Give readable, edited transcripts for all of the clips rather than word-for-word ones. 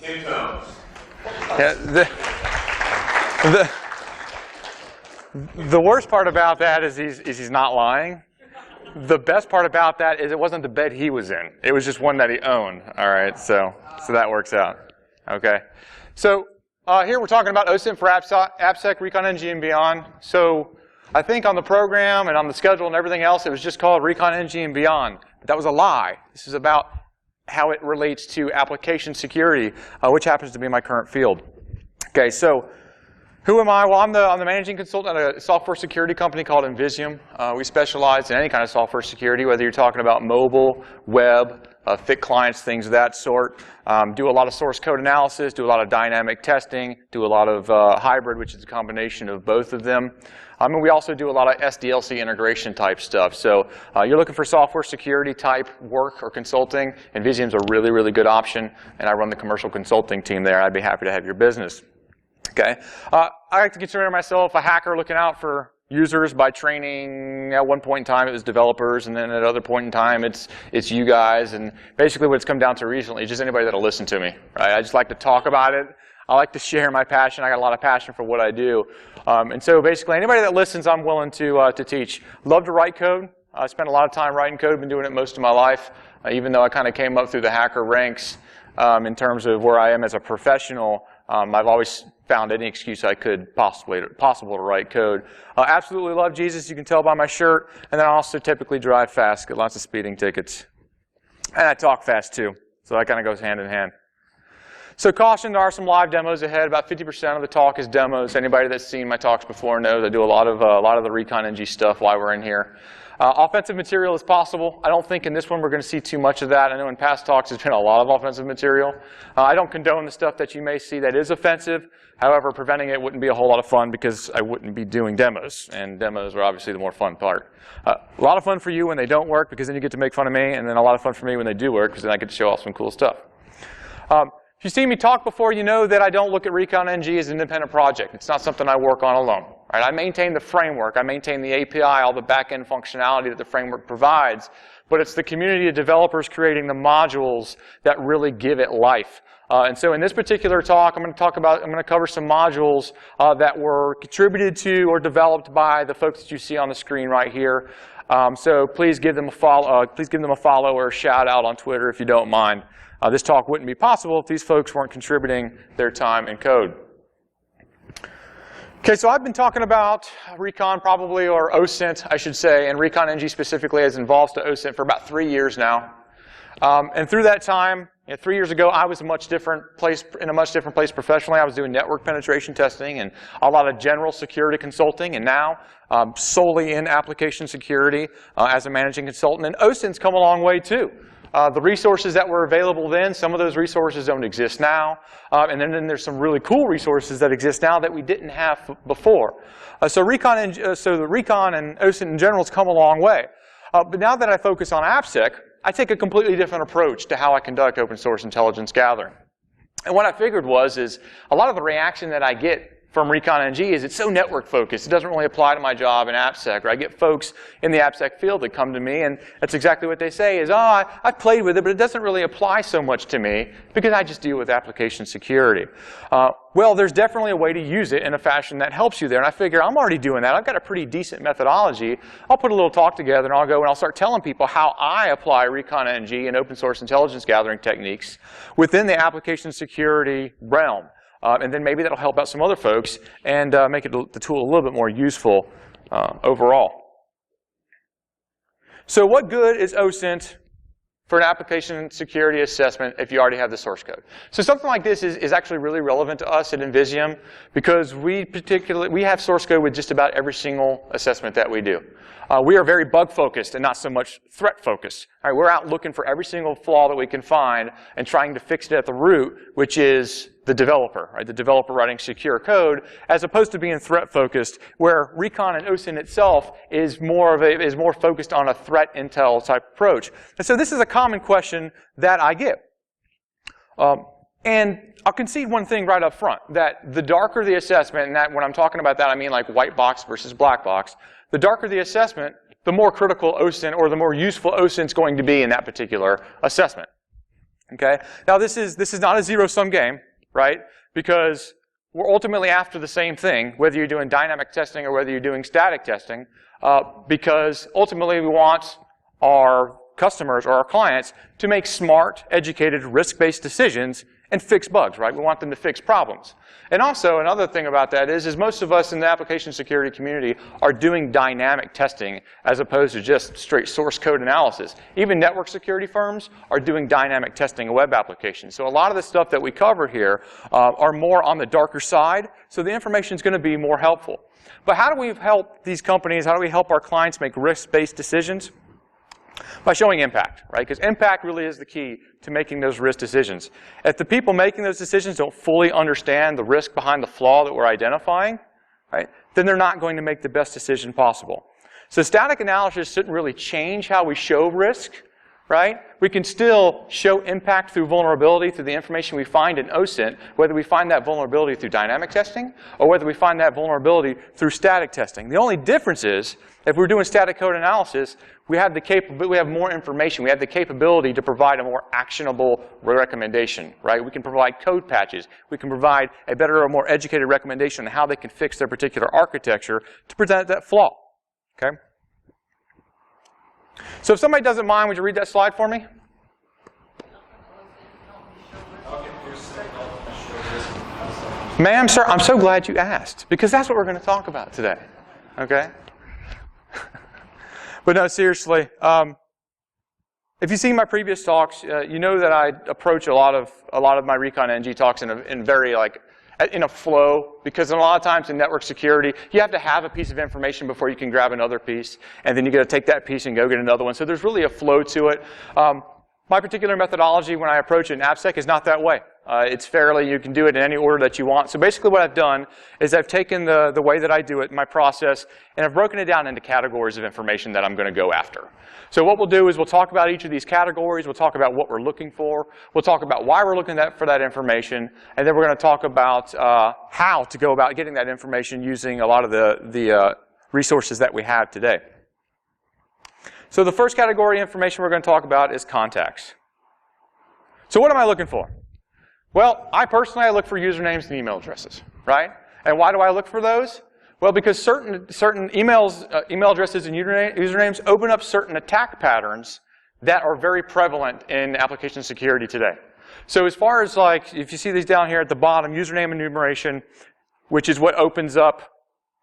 10 tones. Yeah, the worst part about that is he's not lying. The best part about that is it wasn't the bed he was in. It was just one that he owned. All right, so that works out. Okay, so here we're talking about OSINT for AppSec, Recon-ng, and beyond. So I think on the program and on the schedule and everything else, it was just called Recon-ng and beyond. But that was a lie. This is about how it relates to application security, which happens to be my current field. Okay, so who am I? Well, I'm the managing consultant at a software security company called Invisium. We specialize in any kind of software security, whether you're talking about mobile, web, thick clients, things of that sort. Do a lot of source code analysis, do a lot of dynamic testing, do a lot of hybrid, which is a combination of both of them. And we also do a lot of SDLC integration type stuff. So you're looking for software security type work or consulting, Invisium's a really, really good option, and I run the commercial consulting team there. I'd be happy to have your business. Okay, I like to consider myself a hacker looking out for users by training. At one point in time, it was developers, and then at another point in time, it's you guys. And basically, what it's come down to recently is just anybody that'll listen to me. Right? I just like to talk about it. I like to share my passion. I got a lot of passion for what I do, and so basically, anybody that listens, I'm willing to teach. Love to write code. I spent a lot of time writing code. Been doing it most of my life, even though I kind of came up through the hacker ranks in terms of where I am as a professional. I've always found any excuse I could possible to write code. Absolutely love Jesus, you can tell by my shirt. And then I also typically drive fast, get lots of speeding tickets. And I talk fast too, so that kind of goes hand in hand. So caution, there are some live demos ahead. About 50% of the talk is demos. Anybody that's seen my talks before knows I do a lot of the Recon-ng stuff while we're in here. Offensive material is possible. I don't think in this one we're going to see too much of that. I know in past talks there's been a lot of offensive material. I don't condone the stuff that you may see that is offensive. However, preventing it wouldn't be a whole lot of fun because I wouldn't be doing demos. And demos are obviously the more fun part. A lot of fun for you when they don't work because then you get to make fun of me. And then a lot of fun for me when they do work because then I get to show off some cool stuff. If you've seen me talk before, you know that I don't look at Recon-ng as an independent project. It's not something I work on alone. Right? I maintain the framework. I maintain the API, all the back-end functionality that the framework provides. But it's the community of developers creating the modules that really give it life. And so in this particular talk, I'm going to cover some modules that were contributed to or developed by the folks that you see on the screen right here. So please give them a follow. Or a shout out on Twitter if you don't mind. This talk wouldn't be possible if these folks weren't contributing their time and code. Okay, so I've been talking about Recon probably, or OSINT, I should say, and Recon-ng specifically as involved to OSINT for about 3 years now. And through that time, 3 years ago, I was in a much different place professionally. I was doing network penetration testing and a lot of general security consulting, and now solely in application security as a managing consultant. And OSINT's come a long way too. The resources that were available then, some of those resources don't exist now. And then there's some really cool resources that exist now that we didn't have before. So the Recon and OSINT in general has come a long way. But now that I focus on AppSec, I take a completely different approach to how I conduct open source intelligence gathering. And what I figured is a lot of the reaction that I get from Recon-ng is it's so network focused. It doesn't really apply to my job in AppSec. Or I get folks in the AppSec field that come to me, and that's exactly what they say is, oh, I've played with it, but it doesn't really apply so much to me because I just deal with application security. Well, there's definitely a way to use it in a fashion that helps you there. And I figure I'm already doing that. I've got a pretty decent methodology. I'll put a little talk together, and I'll go and I'll start telling people how I apply Recon-ng and open source intelligence gathering techniques within the application security realm. And then maybe that'll help out some other folks and make the tool a little bit more useful overall. So what good is OSINT for an application security assessment if you already have the source code? So something like this is actually really relevant to us at Invisium because we have source code with just about every single assessment that we do. We are very bug focused and not so much threat focused. All right, we're out looking for every single flaw that we can find and trying to fix it at the root, which is the developer, right? The developer writing secure code, as opposed to being threat focused, where Recon and OSINT itself is more focused on a threat intel type approach. And so this is a common question that I get. And I'll concede one thing right up front, that the darker the assessment, and that when I'm talking about that, I mean like white box versus black box, the darker the assessment, the more critical OSINT or the more useful OSINT's going to be in that particular assessment. Okay? Now this is not a zero-sum game, right? Because we're ultimately after the same thing, whether you're doing dynamic testing or whether you're doing static testing, because ultimately we want our customers or our clients to make smart, educated, risk-based decisions and fix bugs, right? We want them to fix problems. And also, another thing about that is most of us in the application security community are doing dynamic testing as opposed to just straight source code analysis. Even network security firms are doing dynamic testing of web applications. So a lot of the stuff that we cover here are more on the darker side, so the information is going to be more helpful. But how do we help these companies, how do we help our clients make risk-based decisions? By showing impact, right? Because impact really is the key to making those risk decisions. If the people making those decisions don't fully understand the risk behind the flaw that we're identifying, right, then they're not going to make the best decision possible. So static analysis shouldn't really change how we show risk, right? We can still show impact through vulnerability, through the information we find in OSINT, whether we find that vulnerability through dynamic testing or whether we find that vulnerability through static testing. The only difference is, if we're doing static code analysis, we have more information. We have the capability to provide a more actionable recommendation, right? We can provide code patches. We can provide a better or more educated recommendation on how they can fix their particular architecture to present that flaw, okay? So if somebody doesn't mind, would you read that slide for me? Ma'am, sir, I'm so glad you asked, because that's what we're going to talk about today, okay? But no, seriously, if you've seen my previous talks, you know that I approach a lot of my Recon-ng talks in very in a flow, because a lot of times in network security, you have to have a piece of information before you can grab another piece, and then you got to take that piece and go get another one. So there's really a flow to it. My particular methodology when I approach it in AppSec is not that way. It's fairly, you can do it in any order that you want. So basically what I've done is I've taken the way that I do it, my process, and I've broken it down into categories of information that I'm going to go after. So what we'll do is we'll talk about each of these categories, we'll talk about what we're looking for, we'll talk about why we're looking for that information, and then we're going to talk about how to go about getting that information using a lot of the resources that we have today. So the first category of information we're going to talk about is contacts. So what am I looking for? Well, I personally look for usernames and email addresses, right? And why do I look for those? Well, because certain emails, email addresses and usernames open up certain attack patterns that are very prevalent in application security today. So as far as if you see these down here at the bottom, username enumeration, which is what opens up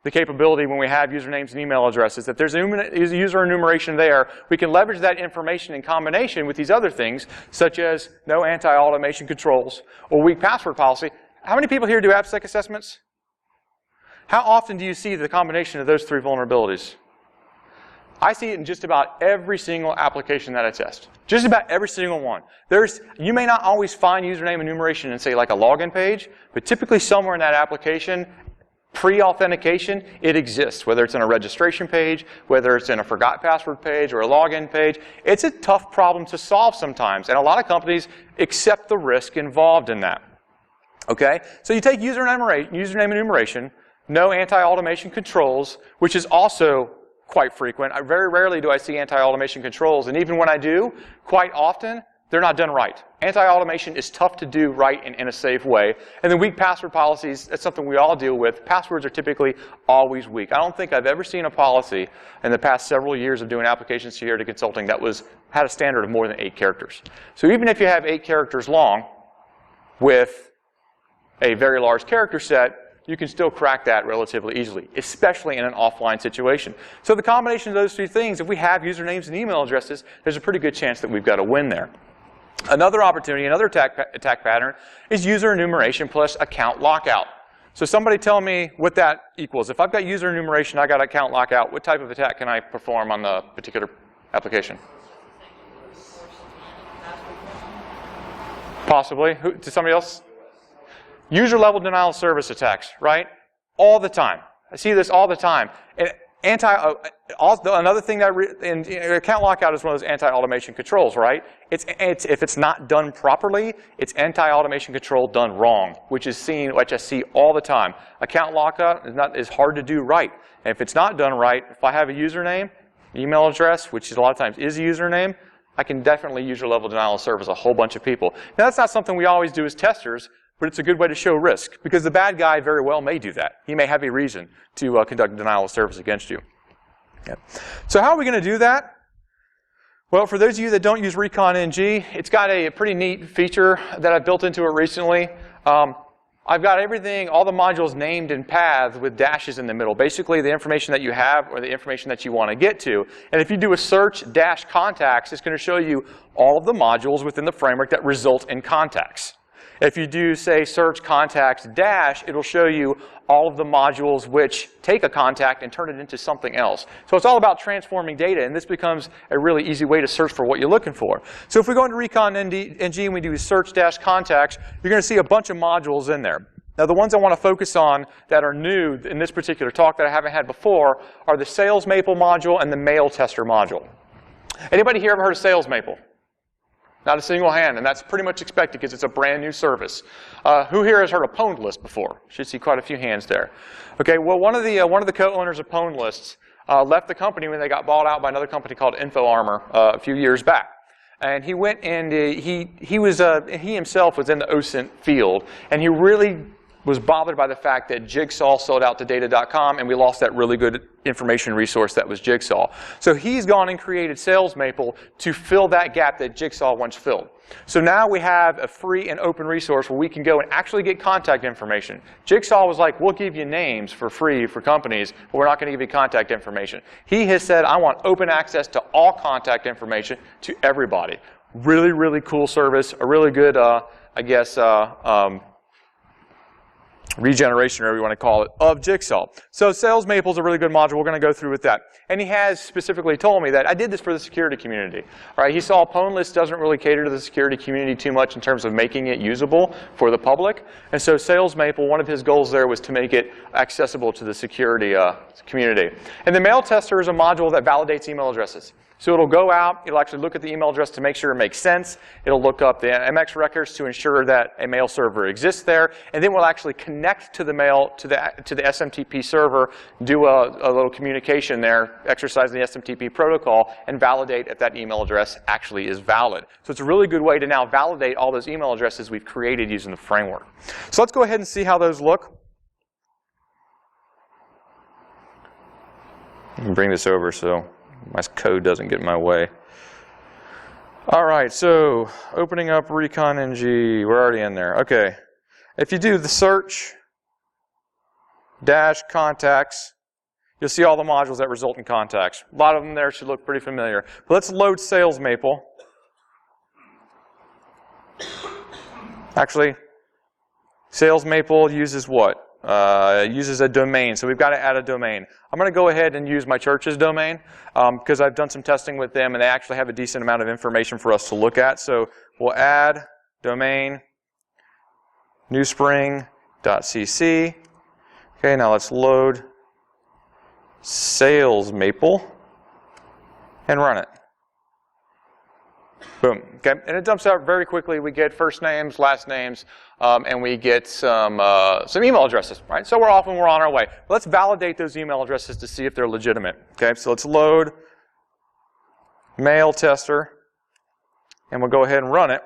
the capability when we have usernames and email addresses. If there's a user enumeration there, we can leverage that information in combination with these other things, such as no anti-automation controls or weak password policy. How many people here do AppSec assessments? How often do you see the combination of those three vulnerabilities? I see it in just about every single application that I test. Just about every single one. You may not always find username enumeration in, say, like a login page, but typically somewhere in that application, pre-authentication, it exists, whether it's in a registration page, whether it's in a forgot password page or a login page. It's a tough problem to solve sometimes, and a lot of companies accept the risk involved in that. Okay? So you take username enumeration, no anti-automation controls, which is also quite frequent. Very rarely do I see anti-automation controls, and even when I do, quite often, they're not done right. Anti-automation is tough to do right and in a safe way. And then weak password policies, that's something we all deal with. Passwords are typically always weak. I don't think I've ever seen a policy in the past several years of doing application security consulting that had a standard of more than 8 characters. So even if you have 8 characters long with a very large character set, you can still crack that relatively easily, especially in an offline situation. So the combination of those 3 things, if we have usernames and email addresses, there's a pretty good chance that we've got a win there. Another opportunity, another attack pattern is user enumeration plus account lockout. So somebody tell me what that equals. If I've got user enumeration, I got account lockout, what type of attack can I perform on the particular application? Possibly. To somebody else? User level denial of service attacks, right? All the time. I see this all the time. And another thing account lockout is one of those anti-automation controls, right? If it's not done properly, it's anti-automation control done wrong, which I see all the time. Account lockout is hard to do right. And if it's not done right, if I have a username, email address, which a lot of times is a username, I can definitely user level denial of service a whole bunch of people. Now that's not something we always do as testers, but it's a good way to show risk, because the bad guy very well may do that. He may have a reason to conduct denial of service against you. Okay. So how are we going to do that? Well, for those of you that don't use Recon-ng, it's got a pretty neat feature that I've built into it recently. I've got everything, all the modules named in paths with dashes in the middle. Basically, the information that you have or the information that you want to get to. And if you do a search dash contacts, it's going to show you all of the modules within the framework that result in contacts. If you do, say, search contacts dash, it'll show you all of the modules which take a contact and turn it into something else. So it's all about transforming data, and this becomes a really easy way to search for what you're looking for. So if we go into Recon-ng and we do search dash contacts, you're going to see a bunch of modules in there. Now the ones I want to focus on that are new in this particular talk that I haven't had before are the Sales Maple module and the Mail Tester module. Anybody here ever heard of Sales Maple? Not a single hand, and that's pretty much expected because it's a brand new service. Who here has heard of Pwned List before? Should see quite a few hands there. Okay, well, one of the co-owners of Pwned Lists left the company when they got bought out by another company called InfoArmor a few years back. And he went and he himself was in the OSINT field, and he really was bothered by the fact that Jigsaw sold out to data.com and we lost that really good information resource that was Jigsaw. So he's gone and created Sales Maple to fill that gap that Jigsaw once filled. So now we have a free and open resource where we can go and actually get contact information. Jigsaw was like, we'll give you names for free for companies, but we're not going to give you contact information. He has said, I want open access to all contact information to everybody. Really, really cool service, a really good, regeneration, or whatever you want to call it, of Jigsaw. So Sales Maple is a really good module. We're going to go through with that. And he has specifically told me that I did this for the security community. All right, he saw Pwned List doesn't really cater to the security community too much in terms of making it usable for the public. And so Sales Maple, one of his goals there was to make it accessible to the security community. And the Mail Tester is a module that validates email addresses. So it'll go out, it'll actually look at the email address to make sure it makes sense. It'll look up the MX records to ensure that a mail server exists there, and then we'll actually connect to the mail to the SMTP server, do a little communication there, exercise the SMTP protocol, and validate if that email address actually is valid. So it's a really good way to now validate all those email addresses we've created using the framework. So let's go ahead and see how those look. I can bring this over so my code doesn't get in my way. All right, so opening up Recon-ng, we're already in there. Okay, if you do the search dash contacts, you'll see all the modules that result in contacts. A lot of them there should look pretty familiar. But let's load Sales Maple. Actually, Sales Maple uses what? Uses a domain, so we've got to add a domain. I'm going to go ahead and use my church's domain because I've done some testing with them and they actually have a decent amount of information for us to look at. So we'll add domain newspring.cc. Okay, now let's load Sales Maple and run it. Boom. Okay, and it dumps out very quickly. We get first names, last names, and we get some email addresses. Right. So we're off and we're on our way. Let's validate those email addresses to see if they're legitimate. Okay. So let's load Mail Tester, and we'll go ahead and run it,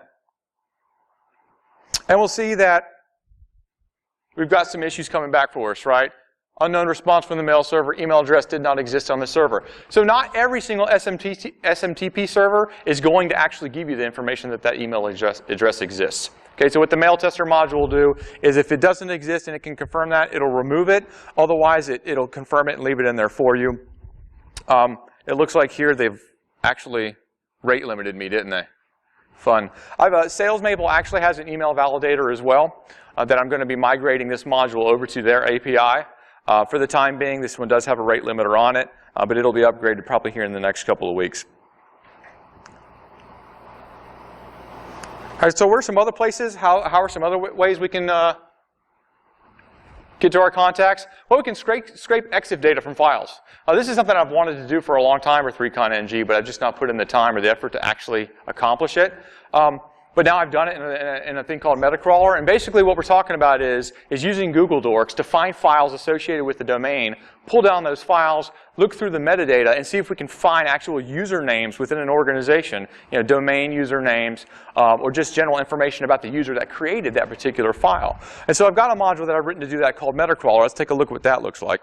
and we'll see that we've got some issues coming back for us. Right. Unknown response from the mail server, email address did not exist on the server. So not every single SMTP server is going to actually give you the information that that email address exists. Okay, so what the Mail Tester module will do is if it doesn't exist and it can confirm that, it'll remove it. Otherwise, it'll confirm it and leave it in there for you. It looks like here they've actually rate limited me, didn't they? Fun. Sales Maple actually has an email validator as well that I'm going to be migrating this module over to their API. For the time being, this one does have a rate limiter on it, but it'll be upgraded probably here in the next couple of weeks. All right, so what are some other places? How are some other ways we can get to our contacts? Well, we can scrape EXIF data from files. This is something I've wanted to do for a long time with Recon-ng, but I've just not put in the time or the effort to actually accomplish it. But now I've done it in a thing called Metacrawler, and basically what we're talking about is using Google Dorks to find files associated with the domain, pull down those files, look through the metadata, and see if we can find actual usernames within an organization, domain usernames, or just general information about the user that created that particular file. And so I've got a module that I've written to do that called Metacrawler. Let's take a look at what that looks like.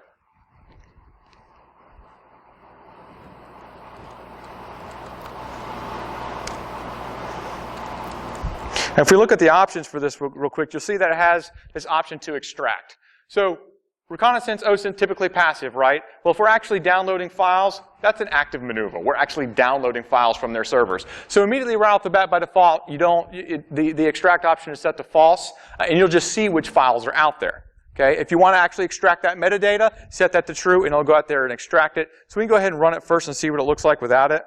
Now, if we look at the options for this real quick, you'll see that it has this option to extract. So reconnaissance, OSINT, typically passive, right? Well, if we're actually downloading files, that's an active maneuver. We're actually downloading files from their servers. So immediately right off the bat, by default, the extract option is set to false, and you'll just see which files are out there. Okay? If you want to actually extract that metadata, set that to true, and it'll go out there and extract it. So we can go ahead and run it first and see what it looks like without it.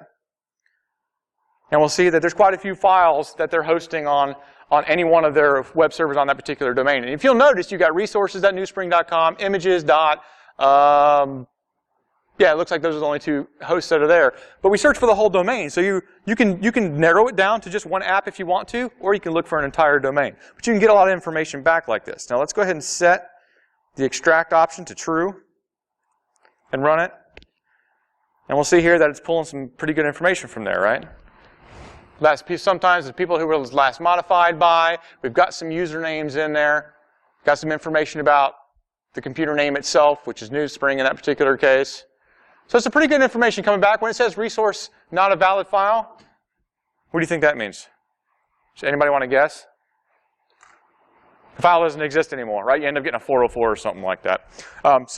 And we'll see that there's quite a few files that they're hosting on any one of their web servers on that particular domain. And if you'll notice, you've got resources.newspring.com, images. Yeah, it looks like those are the only two hosts that are there. But we search for the whole domain. So you can narrow it down to just one app if you want to, or you can look for an entire domain. But you can get a lot of information back like this. Now let's go ahead and set the extract option to true and run it. And we'll see here that it's pulling some pretty good information from there, right? Sometimes the people who were last modified by. We've got some usernames in there. Got some information about the computer name itself, which is NewSpring in that particular case. So it's a pretty good information coming back. When it says resource not a valid file, what do you think that means? Does anybody want to guess? The file doesn't exist anymore, right? You end up getting a 404 or something like that. But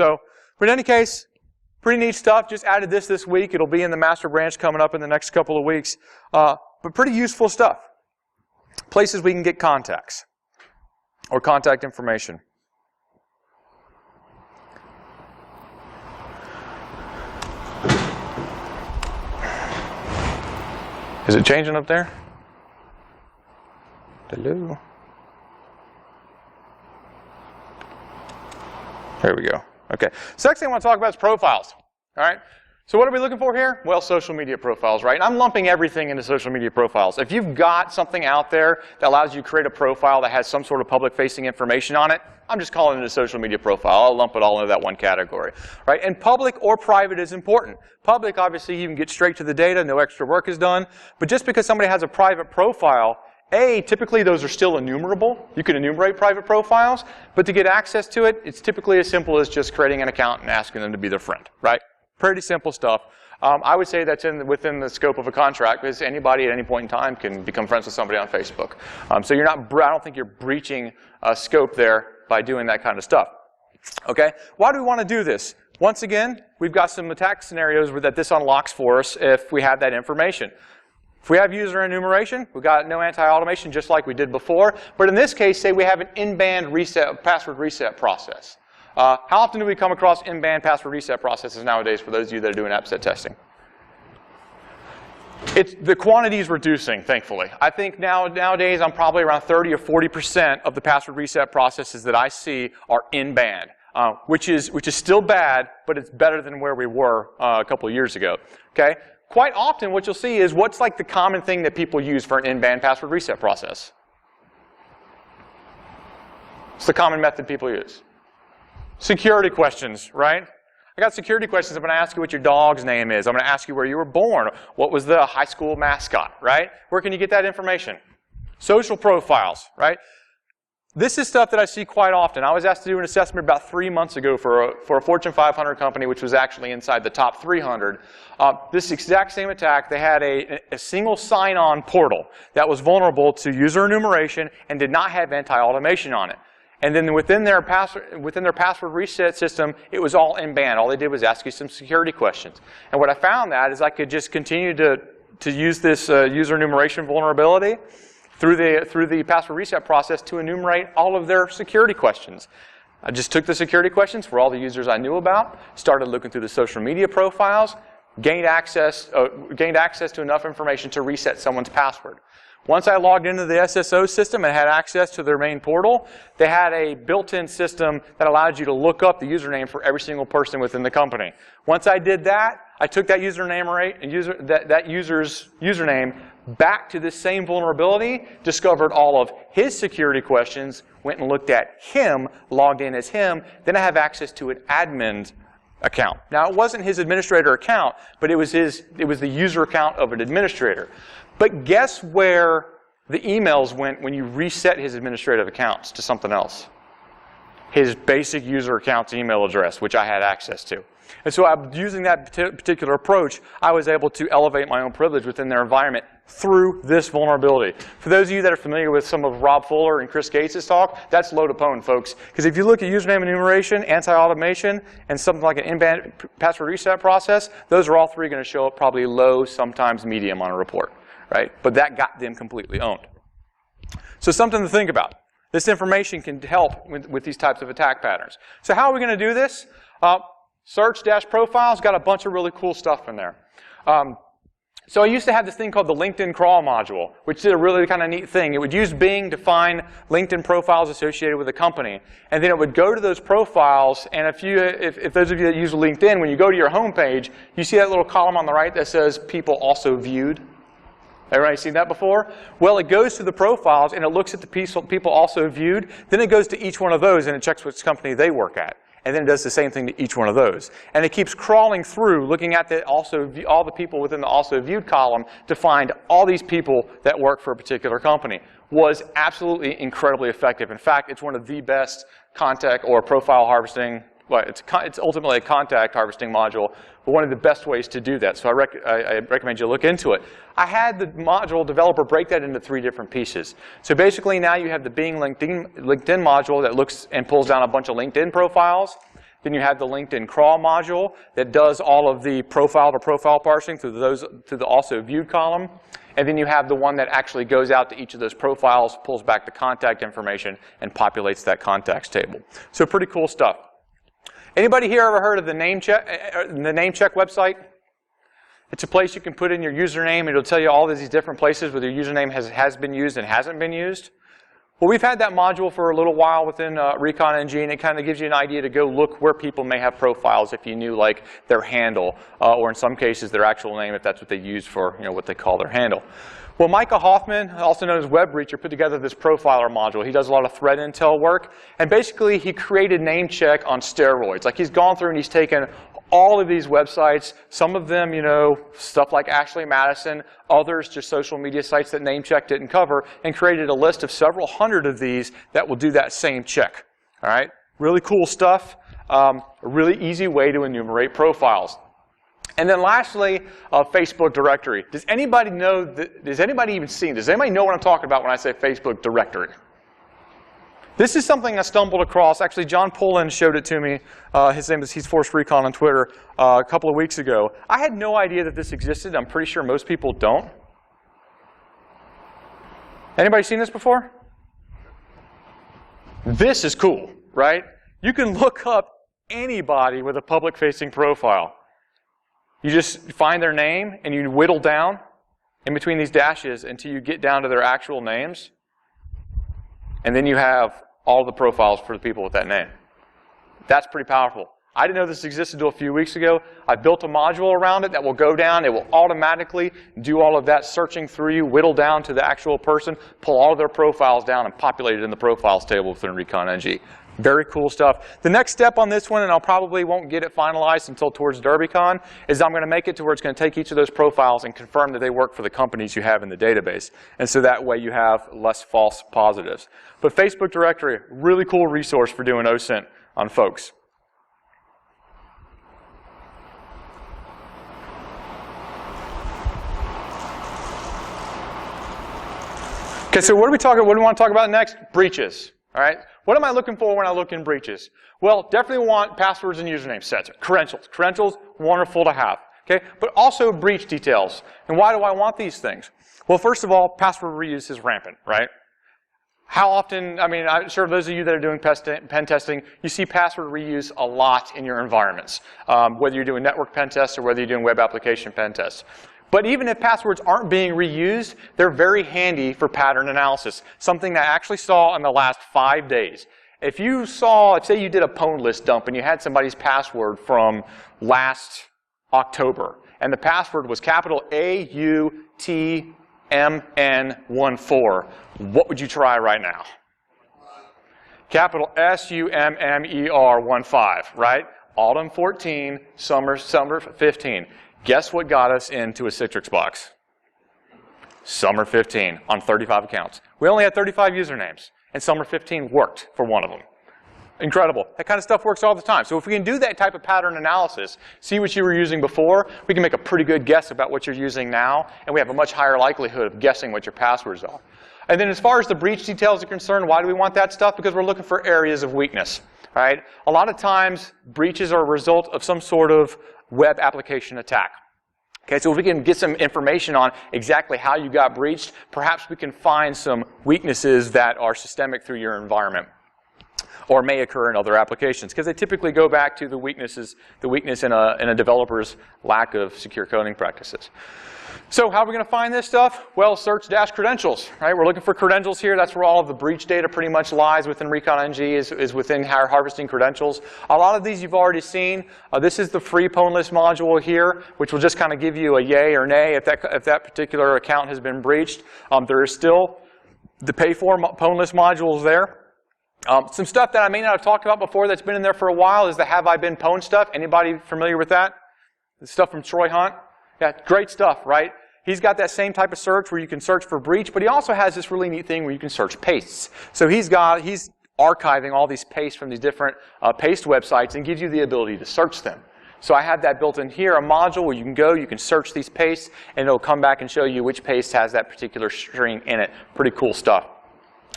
in any case, pretty neat stuff. Just added this week. It'll be in the master branch coming up in the next couple of weeks. But pretty useful stuff. Places we can get contacts or contact information. Is it changing up there? Hello? There we go. Okay. So next thing I want to talk about is profiles. All right. So what are we looking for here? Well, social media profiles, right? And I'm lumping everything into social media profiles. If you've got something out there that allows you to create a profile that has some sort of public-facing information on it, I'm just calling it a social media profile. I'll lump it all into that one category, right? And public or private is important. Public, obviously, you can get straight to the data, no extra work is done. But just because somebody has a private profile, typically those are still enumerable. You can enumerate private profiles, but to get access to it, it's typically as simple as just creating an account and asking them to be their friend, right? Pretty simple stuff. I would say that's within the scope of a contract, because anybody at any point in time can become friends with somebody on Facebook. So you're not. I don't think you're breaching scope there by doing that kind of stuff. Okay. Why do we want to do this? Once again, we've got some attack scenarios that this unlocks for us if we have that information. If we have user enumeration, we've got no anti-automation just like we did before. But in this case, say we have an in-band password reset process. How often do we come across in-band password reset processes nowadays for those of you that are doing app set testing? The quantity is reducing, thankfully. I think nowadays I'm probably around 30 or 40% of the password reset processes that I see are in-band, which is still bad, but it's better than where we were a couple of years ago. Okay? Quite often what you'll see is what's like the common thing that people use for an in-band password reset process? It's the common method people use. Security questions, right? I got security questions. I'm going to ask you what your dog's name is. I'm going to ask you where you were born. What was the high school mascot, right? Where can you get that information? Social profiles, right? This is stuff that I see quite often. I was asked to do an assessment about 3 months ago for a Fortune 500 company, which was actually inside the top 300. This exact same attack, they had a single sign-on portal that was vulnerable to user enumeration and did not have anti-automation on it. And then within their password reset system, it was all in-band. All they did was ask you some security questions. And what I found is I could just continue to use this user enumeration vulnerability through the password reset process to enumerate all of their security questions. I just took the security questions for all the users I knew about, started looking through the social media profiles, gained access to enough information to reset someone's password. Once I logged into the SSO system and had access to their main portal, they had a built-in system that allowed you to look up the username for every single person within the company. Once I did that, I took that username that user's username, back to this same vulnerability, discovered all of his security questions, went and looked at him, logged in as him, then I have access to an admin account. Now, it wasn't his administrator account, but it was the user account of an administrator. But guess where the emails went when you reset his administrative accounts to something else? His basic user account's email address, which I had access to. And so using that particular approach, I was able to elevate my own privilege within their environment through this vulnerability. For those of you that are familiar with some of Rob Fuller and Chris Gates' talk, that's low to pwn, folks. Because if you look at username enumeration, anti-automation, and something like an in-band password reset process, those are all three going to show up probably low, sometimes medium on a report, right? But that got them completely owned. So something to think about. This information can help with these types of attack patterns. So how are we going to do this? Searchdash profiles got a bunch of really cool stuff in there. So I used to have this thing called the LinkedIn crawl module, which did a really kind of neat thing. It would use Bing to find LinkedIn profiles associated with a company, and then it would go to those profiles. And if those of you that use LinkedIn, when you go to your home page, you see that little column on the right that says "People also viewed." Everybody seen that before? Well, it goes to the profiles and it looks at the people also viewed. Then it goes to each one of those and it checks which company they work at. And then it does the same thing to each one of those. And it keeps crawling through, looking at all the people within the also viewed column to find all these people that work for a particular company. Was absolutely incredibly effective. In fact, it's one of the best contact or profile harvesting. Well, it's ultimately a contact harvesting module, but one of the best ways to do that. So I recommend you look into it. I had the module developer break that into 3 different pieces. So basically now you have the Bing LinkedIn module that looks and pulls down a bunch of LinkedIn profiles. Then you have the LinkedIn crawl module that does all of the profile-to-profile parsing through the also viewed column. And then you have the one that actually goes out to each of those profiles, pulls back the contact information, and populates that contacts table. So pretty cool stuff. Anybody here ever heard of the NameCheck website? It's a place you can put in your username, and it'll tell you all of these different places where your username has been used and hasn't been used. Well, we've had that module for a little while within Recon-ng, and it kind of gives you an idea to go look where people may have profiles if you knew like their handle, or in some cases their actual name if that's what they use for what they call their handle. Well, Micah Hoffman, also known as Web Breacher, put together this profiler module. He does a lot of threat intel work, and basically he created NameCheck on steroids. Like he's gone through and he's taken all of these websites, some of them, stuff like Ashley Madison, others just social media sites that NameCheck didn't cover, and created a list of several hundred of these that will do that same check. All right? Really cool stuff. A really easy way to enumerate profiles. And then lastly, Facebook directory. Does anybody know, does anybody even see, does anybody know what I'm talking about when I say Facebook directory? This is something I stumbled across. Actually, John Pullen showed it to me. He's Force Recon on Twitter a couple of weeks ago. I had no idea that this existed. I'm pretty sure most people don't. Anybody seen this before? This is cool, right? You can look up anybody with a public-facing profile. You just find their name and you whittle down in between these dashes until you get down to their actual names. And then you have all the profiles for the people with that name. That's pretty powerful. I didn't know this existed until a few weeks ago. I built a module around it that will go down. It will automatically do all of that searching through you, whittle down to the actual person, pull all of their profiles down, and populate it in the profiles table within Recon-ng. Very cool stuff. The next step on this one, and I probably won't get it finalized until towards DerbyCon, is I'm going to make it to where it's going to take each of those profiles and confirm that they work for the companies you have in the database. And so that way you have less false positives. But Facebook directory, really cool resource for doing OSINT on folks. Okay, so what do we want to talk about next? Breaches. All right. What am I looking for when I look in breaches? Well, definitely want passwords and username sets. Credentials. Credentials, wonderful to have. Okay, but also breach details. And why do I want these things? Well, first of all, password reuse is rampant, right? How often, I'm sure those of you that are doing pen testing, you see password reuse a lot in your environments, whether you're doing network pen tests or whether you're doing web application pen tests. But even if passwords aren't being reused, they're very handy for pattern analysis, something that I actually saw in the last 5 days. If you saw, say you did a pwn list dump and you had somebody's password from last October, and the password was capital A-U-T SUMMER14. What would you try right now? Capital SUMMER15, right? Autumn 14, summer 15. Guess what got us into a Citrix box? Summer 15 on 35 accounts. We only had 35 usernames, and summer 15 worked for one of them. Incredible. That kind of stuff works all the time. So if we can do that type of pattern analysis, see what you were using before, we can make a pretty good guess about what you're using now, and we have a much higher likelihood of guessing what your passwords are. And then as far as the breach details are concerned, why do we want that stuff? Because we're looking for areas of weakness, right? A lot of times, breaches are a result of some sort of web application attack. Okay, so if we can get some information on exactly how you got breached, perhaps we can find some weaknesses that are systemic through your environment, or may occur in other applications, because they typically go back to the weakness in a developer's lack of secure coding practices. So how are we going to find this stuff? Well, Searchdash credentials, right? We're looking for credentials here. That's where all of the breach data pretty much lies within Recon-ng, is within harvesting credentials. A lot of these you've already seen. This is the free pwnlist module here, which will just kind of give you a yay or nay if that particular account has been breached. There is still the pay-for pwnlist modules there. Some stuff that I may not have talked about before that's been in there for a while is the have I been pwned stuff. Anybody familiar with that? The stuff from Troy Hunt? Yeah, great stuff, right? He's got that same type of search where you can search for breach, but he also has this really neat thing where you can search pastes. So he's archiving all these pastes from these different paste websites and gives you the ability to search them. So I have that built in here, a module where you can go, you can search these pastes, and it'll come back and show you which paste has that particular string in it. Pretty cool stuff.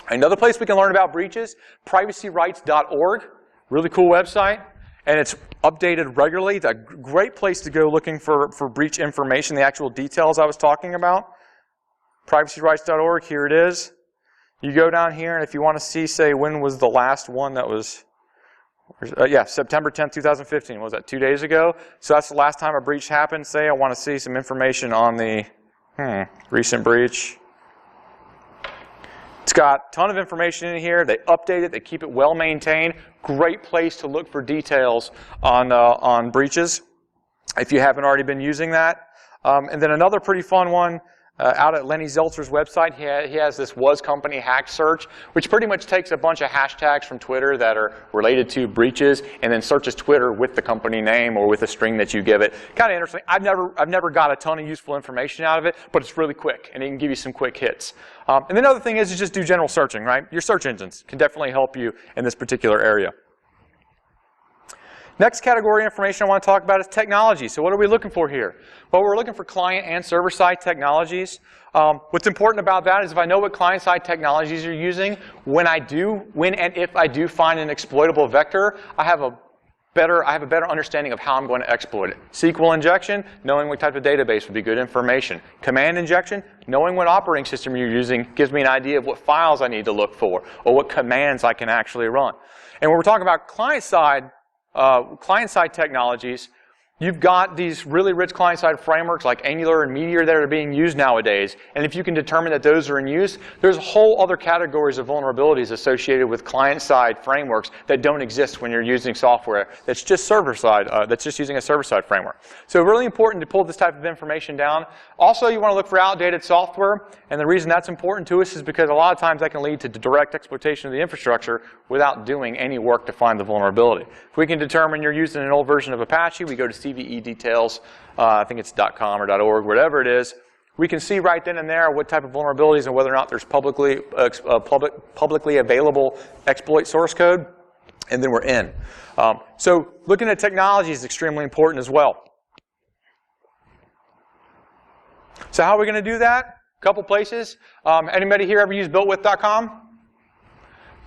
Another place we can learn about breaches, privacyrights.org, really cool website, and it's updated regularly. It's a great place to go looking for breach information, the actual details I was talking about. Privacyrights.org, here it is. You go down here, and if you want to see, say, when was the last one that was, yeah, September 10th, 2015. What was that, 2 days ago? So that's the last time a breach happened. Say I want to see some information on the recent breach. It's got a ton of information in here. They update it. They keep it well maintained. Great place to look for details on breaches if you haven't already been using that. And then another pretty fun one out at Lenny Zeltzer's website. He has this was company hack search, which pretty much takes a bunch of hashtags from Twitter that are related to breaches and then searches Twitter with the company name or with a string that you give it. Kind of interesting. I've never got a ton of useful information out of it, but it's really quick and it can give you some quick hits. And the other thing is just do general searching, right? Your search engines can definitely help you in this particular area. Next category of information I want to talk about is technology. So what are we looking for here? Well, we're looking for client and server-side technologies. What's important about that is if I know what client-side technologies you're using, when and if I do find an exploitable vector, I have a better understanding of how I'm going to exploit it. SQL injection, knowing what type of database would be good information. Command injection, knowing what operating system you're using gives me an idea of what files I need to look for or what commands I can actually run. And when we're talking about client-side technologies, you've got these really rich client-side frameworks like Angular and Meteor that are being used nowadays. And if you can determine that those are in use, there's whole other categories of vulnerabilities associated with client-side frameworks that don't exist when you're using software that's just server-side, that's just using a server-side framework. So really important to pull this type of information down. Also, you want to look for outdated software. And the reason that's important to us is because a lot of times that can lead to direct exploitation of the infrastructure without doing any work to find the vulnerability. If we can determine you're using an old version of Apache, we go to CVE details, I think it's .com or .org, whatever it is. We can see right then and there what type of vulnerabilities and whether or not there's publicly available exploit source code, and then we're in. So looking at technology is extremely important as well. So how are we going to do that? A couple places. Anybody here ever use builtwith.com?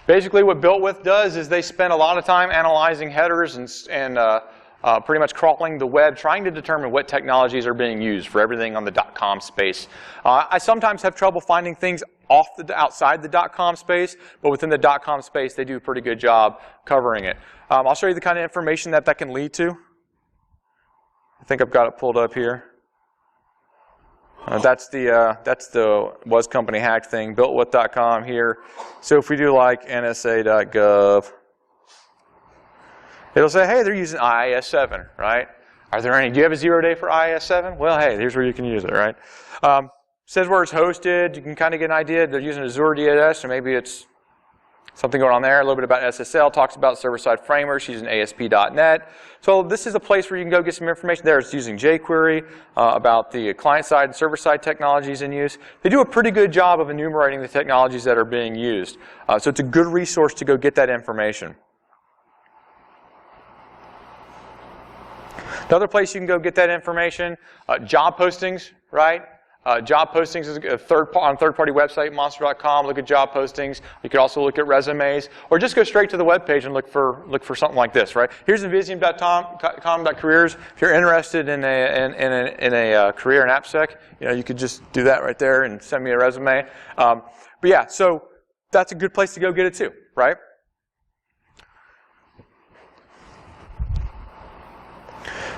Basically what builtwith does is they spend a lot of time analyzing headers and pretty much crawling the web, trying to determine what technologies are being used for everything on the .com space. I sometimes have trouble finding things outside the .com space, but within the .com space, they do a pretty good job covering it. I'll show you the kind of information that can lead to. I think I've got it pulled up here. That's the was company hack thing, builtwith.com here. So if we do like nsa.gov, it'll say, hey, they're using IIS-7, right? Do you have a 0 day for IIS-7? Well, hey, here's where you can use it, right? says where it's hosted. You can kind of get an idea. They're using Azure DNS, so maybe it's something going on there. A little bit about SSL. Talks about server-side frameworks using ASP.NET. So this is a place where you can go get some information there. It's using jQuery, about the client-side and server-side technologies in use. They do a pretty good job of enumerating the technologies that are being used. So it's a good resource to go get that information. Another place you can go get that information, job postings, right? Job postings is on third-party website, monster.com. Look at job postings. You could also look at resumes, or just go straight to the web page and look for something like this, right? Here's invisium.com.careers. If you're interested in a career in AppSec, you could just do that right there and send me a resume. But yeah, so that's a good place to go get it too, right?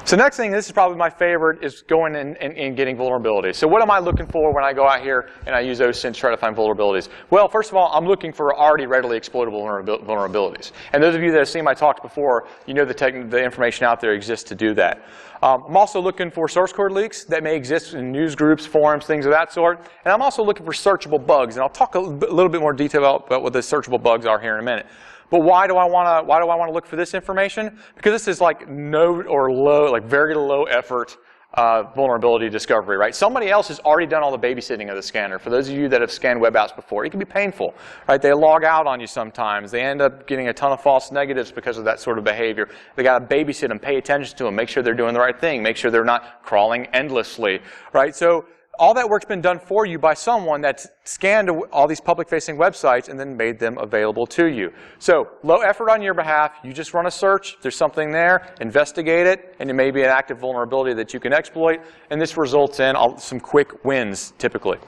So next thing, this is probably my favorite, is going and getting vulnerabilities. So what am I looking for when I go out here and I use OSINT to try to find vulnerabilities? Well, first of all, I'm looking for already readily exploitable vulnerabilities. And those of you that have seen my talks before, you know the information out there exists to do that. I'm also looking for source code leaks that may exist in news groups, forums, things of that sort. And I'm also looking for searchable bugs. And I'll talk a little bit more detail about what the searchable bugs are here in a minute. But why do I want to look for this information? Because this is like no or low, like very low effort vulnerability discovery, right? Somebody else has already done all the babysitting of the scanner. For those of you that have scanned web apps before, it can be painful, right? They log out on you sometimes. They end up getting a ton of false negatives because of that sort of behavior. They got to babysit them, pay attention to them, make sure they're doing the right thing, make sure they're not crawling endlessly, right? So all that work's been done for you by someone that's scanned all these public-facing websites and then made them available to you. So low effort on your behalf. You just run a search. If there's something there, investigate it, and it may be an active vulnerability that you can exploit. And this results in some quick wins, typically.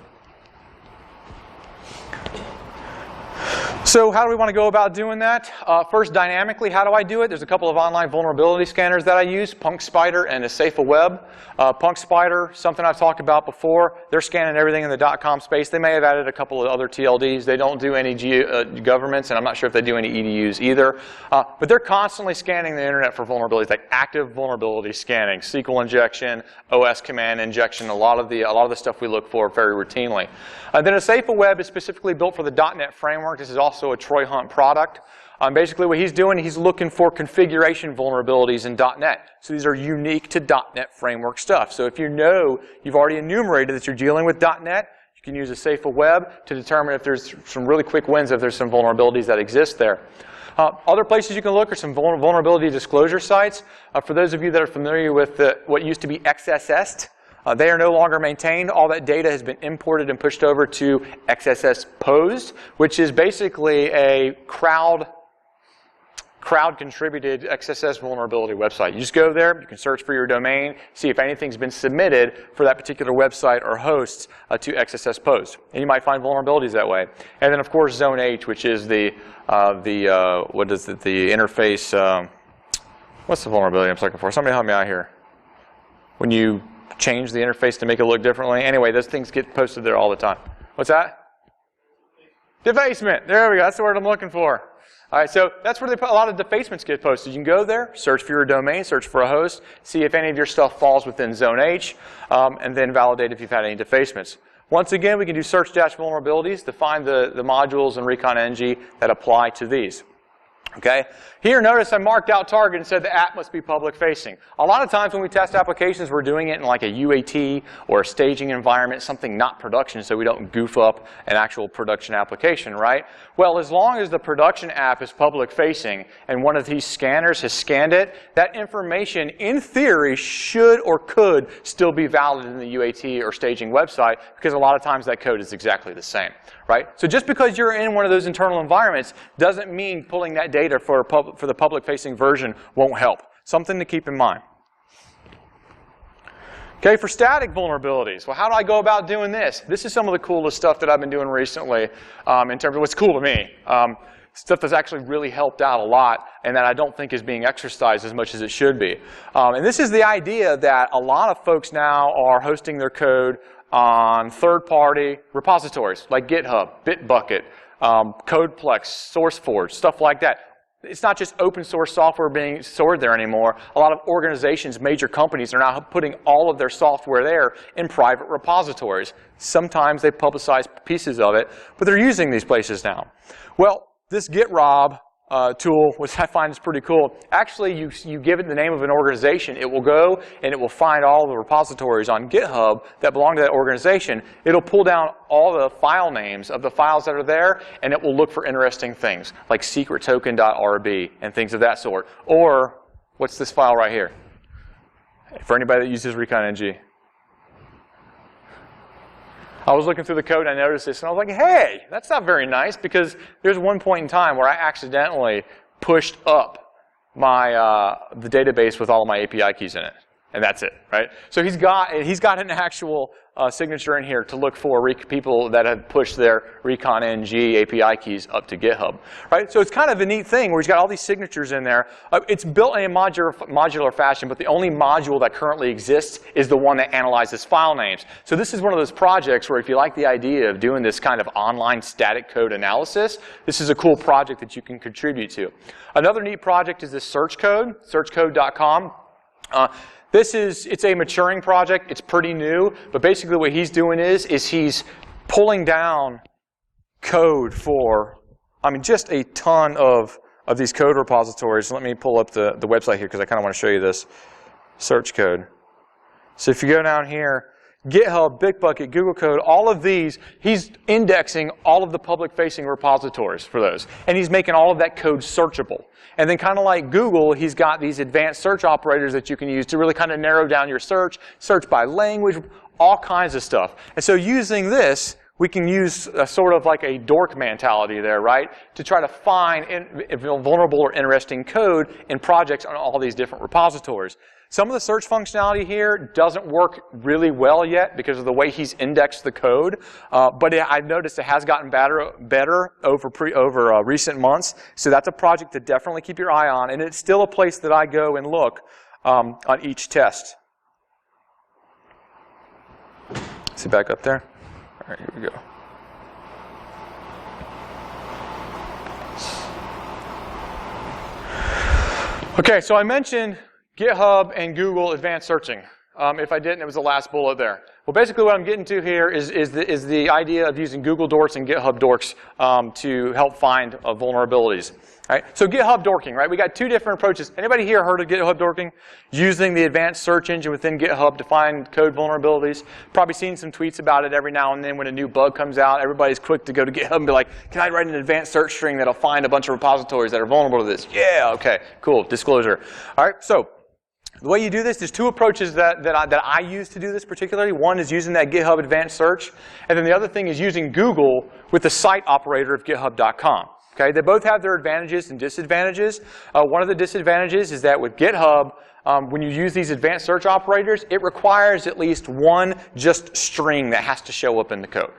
So how do we want to go about doing that? First, dynamically, how do I do it? There's a couple of online vulnerability scanners that I use, PunkSpider and AsafaWeb. PunkSpider, something I've talked about before. They're scanning everything in the .com space. They may have added a couple of other TLDs. They don't do any governments, and I'm not sure if they do any EDUs either. But they're constantly scanning the internet for vulnerabilities, like active vulnerability scanning, SQL injection, OS command injection, a lot of the stuff we look for very routinely. Then AsafaWeb is specifically built for the .NET framework. This is also a Troy Hunt product. Basically what he's doing, he's looking for configuration vulnerabilities in .NET. So these are unique to .NET framework stuff. So if you've already enumerated that you're dealing with .NET, you can use AsafaWeb to determine if there's some really quick wins, if there's some vulnerabilities that exist there. Other places you can look are some vulnerability disclosure sites. For those of you that are familiar with what used to be XSS, they are no longer maintained. All that data has been imported and pushed over to XSS Posed, which is basically a crowd-contributed XSS vulnerability website. You just go there, you can search for your domain, see if anything's been submitted for that particular website or host to XSS Posed. And you might find vulnerabilities that way. And then, of course, Zone H, which is the interface, what's the vulnerability I'm looking for? Somebody help me out here. When you change the interface to make it look differently. Anyway, those things get posted there all the time. What's that? Defacement. There we go. That's the word I'm looking for. All right, so that's where a lot of defacements get posted. You can go there, search for your domain, search for a host, see if any of your stuff falls within Zone H, and then validate if you've had any defacements. Once again, we can do Searchdash vulnerabilities to find the modules in Recon-ng that apply to these. Okay? Here, notice I marked out target and said the app must be public-facing. A lot of times when we test applications, we're doing it in like a UAT or a staging environment, something not production, so we don't goof up an actual production application, right? Well, as long as the production app is public-facing and one of these scanners has scanned it, that information, in theory, should or could still be valid in the UAT or staging website, because a lot of times that code is exactly the same, right? So just because you're in one of those internal environments doesn't mean pulling that data for the public-facing version won't help. Something to keep in mind. Okay, for static vulnerabilities, well, how do I go about doing this? This is some of the coolest stuff that I've been doing recently in terms of what's cool to me. Stuff that's actually really helped out a lot and that I don't think is being exercised as much as it should be. And this is the idea that a lot of folks now are hosting their code on third-party repositories like GitHub, Bitbucket, Codeplex, SourceForge, stuff like that. it's not just open source software being stored there anymore. A lot of organizations, major companies, are now putting all of their software there in private repositories. Sometimes they publicize pieces of it, but they're using these places now. Well, this GitRob tool, which I find is pretty cool. Actually, you give it the name of an organization, it will go and it will find all the repositories on GitHub that belong to that organization. It'll pull down all the file names of the files that are there, and it will look for interesting things, like secrettoken.rb and things of that sort. Or, what's this file right here? For anybody that uses Recon-ng. I was looking through the code and I noticed this and I was like, hey, that's not very nice, because there's one point in time where I accidentally pushed up my the database with all of my API keys in it. And that's it, right? So he's got an actual signature in here to look for people that have pushed their Recon-ng API keys up to GitHub, right? So it's kind of a neat thing where he's got all these signatures in there. It's built in a modular fashion, but the only module that currently exists is the one that analyzes file names. So this is one of those projects where if you like the idea of doing this kind of online static code analysis, this is a cool project that you can contribute to. Another neat project is this search code, searchcode.com. It's a maturing project. It's pretty new, but basically what he's doing is he's pulling down code for, just a ton of these code repositories. Let me pull up the website here because I kind of want to show you this search code. So if you go down here, GitHub, Bitbucket, Google Code, all of these, he's indexing all of the public-facing repositories for those. And he's making all of that code searchable. And then kind of like Google, he's got these advanced search operators that you can use to really kind of narrow down your search by language, all kinds of stuff. And so using this, we can use sort of like a dork mentality there, right? To try to find vulnerable or interesting code in projects on all these different repositories. Some of the search functionality here doesn't work really well yet because of the way he's indexed the code, but I've noticed it has gotten better over recent months. So that's a project to definitely keep your eye on, and it's still a place that I go and look on each test. See back up there? All right, here we go. Okay, so I mentioned GitHub and Google advanced searching. If I didn't, it was the last bullet there. Well, basically what I'm getting to here is the idea of using Google Dorks and GitHub Dorks to help find vulnerabilities. Right? So GitHub dorking, right? We got two different approaches. Anybody here heard of GitHub dorking? Using the advanced search engine within GitHub to find code vulnerabilities. Probably seen some tweets about it every now and then when a new bug comes out. Everybody's quick to go to GitHub and be like, can I write an advanced search string that'll find a bunch of repositories that are vulnerable to this? Yeah, okay, cool, disclosure. All right, so the way you do this, there's two approaches that I use to do this particularly. One is using that GitHub advanced search, and then the other thing is using Google with the site operator of github.com. Okay, they both have their advantages and disadvantages. One of the disadvantages is that with GitHub, when you use these advanced search operators, it requires at least one just string that has to show up in the code.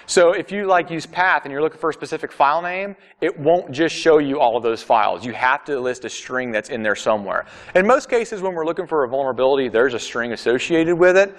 So if you use path and you're looking for a specific file name, it won't just show you all of those files. You have to list a string that's in there somewhere. In most cases, when we're looking for a vulnerability, there's a string associated with it.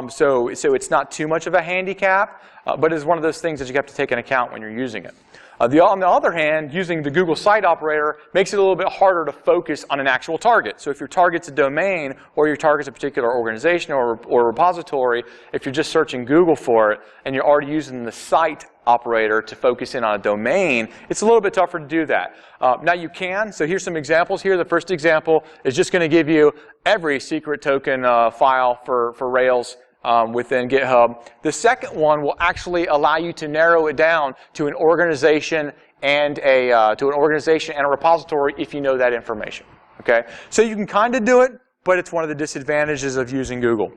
So it's not too much of a handicap, but it's one of those things that you have to take into account when you're using it. On the other hand, using the Google site operator makes it a little bit harder to focus on an actual target. So if your target's a domain or your target's a particular organization or repository, if you're just searching Google for it and you're already using the site operator to focus in on a domain, it's a little bit tougher to do that. Now you can, so here's some examples here. The first example is just going to give you every secret token file for Rails within GitHub. The second one will actually allow you to narrow it down to an organization and a repository if you know that information. Okay, so you can kind of do it, but it's one of the disadvantages of using Google.